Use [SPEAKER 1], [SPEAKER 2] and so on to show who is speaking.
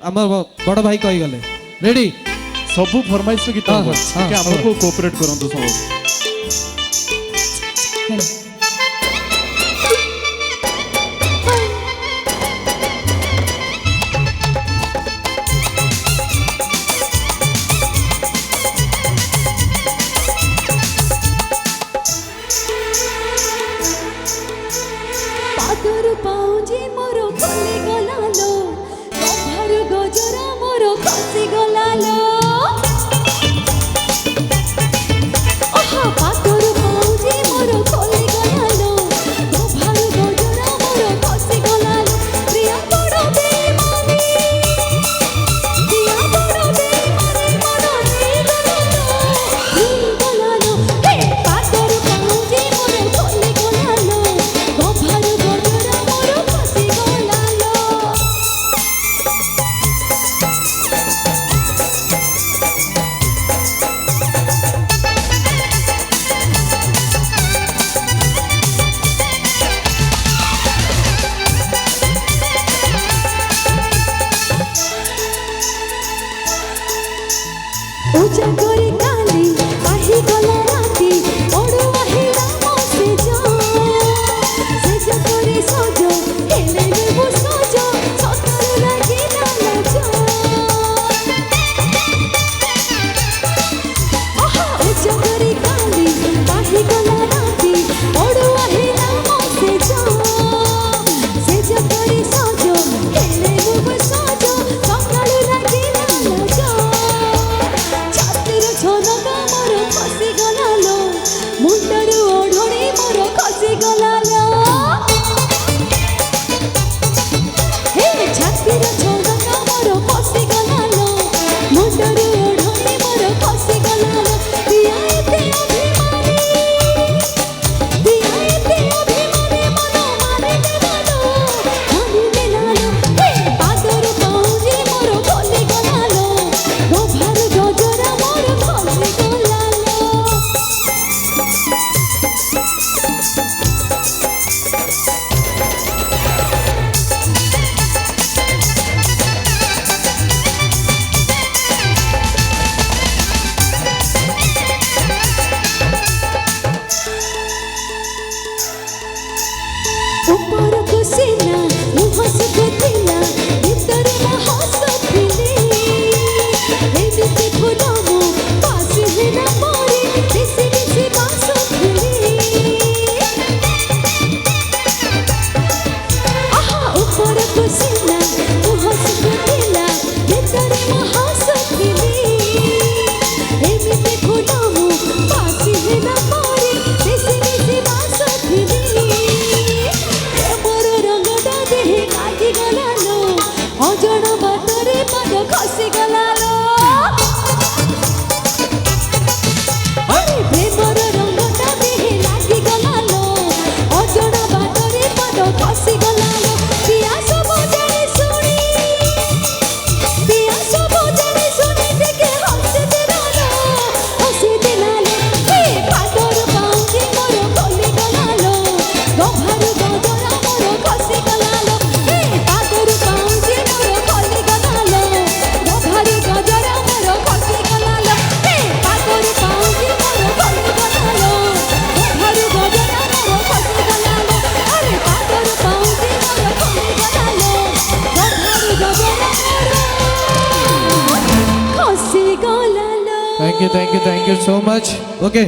[SPEAKER 1] आम बड़ भाई कही गले रेडी
[SPEAKER 2] सबू फरमाइश गीत
[SPEAKER 1] हाँ,
[SPEAKER 2] हम
[SPEAKER 1] हाँ,
[SPEAKER 2] को कोऑपरेट करंतु सब
[SPEAKER 3] पादर पाउजी मोर खोली गलालो कभार गजरा मोर खसी गलालो ओहा पादर पाउजी मोर खोली गलालो कभार गजरा मोर खसी गलालो प्रिया बड़ बेईमानी प्रिया बड़ बेईमानी मन नहीं गलालो हे पादर पाउजी मोर खोली गलालो कभार गजरा मोर खसी गलालो पूजा करे काली आही गला राती ओडवा हिला मोसे जा सेजा करे सजो हेले नेबो सजो सतर लागी ना जा आहा पूजा करे काली आही गला राती ओडवा हिला मोसे जा सेजा करे सजो हेले नेबो सजो सतर लागी ना जा छातिर झनका मोर खसी गलालो मुंडर ओढ़णी मोर खसी गलालो हे छातिर झनका मोर खसी गलालो मुंडर ओढ़णी मोर खसी गलालो दिया एते अभिमानी मन मारे देलालो हे पादर पाउजी मोर खोली गलालो गोभार गजरा मोर खसी गलालो ऊपर को सीना मुँह से गोतिला भीतर में हंस फिली एदिते फुलामो पास है ना मोरी दिसी दिसी बांस फिली आहा ऊपर को सीना मुँह से गोतिला भीतर में हंस फिली एदिते फुलामो पास है ना मोरी दिसी दिसी बांस फिली मोर रंगटा देहे लागी गलालो अजण बाटरे पाद खसी गलालो अरे प्रेमर रंगटा देहे लागी गलालो अजण बाटरे पाद खसी गलालो पिया सब जाने सुनी पिया सब जाने सुनी देखे हंसे दिलालो हे पादर पाउजी मोर खोली गलालो गभार गजरा मोर खसी गलालो हे पादर पाउजी मोर खोली गलालो गभार गजरा मोर खसी गलालो हे पादर पाउजी मोर खोली गलालो गभार गजरा मोर खसी गलालो अरे पादर पाउजी मोर खोली गलालो गभार गजरा मोर खसी गलालो
[SPEAKER 1] thank you so much okay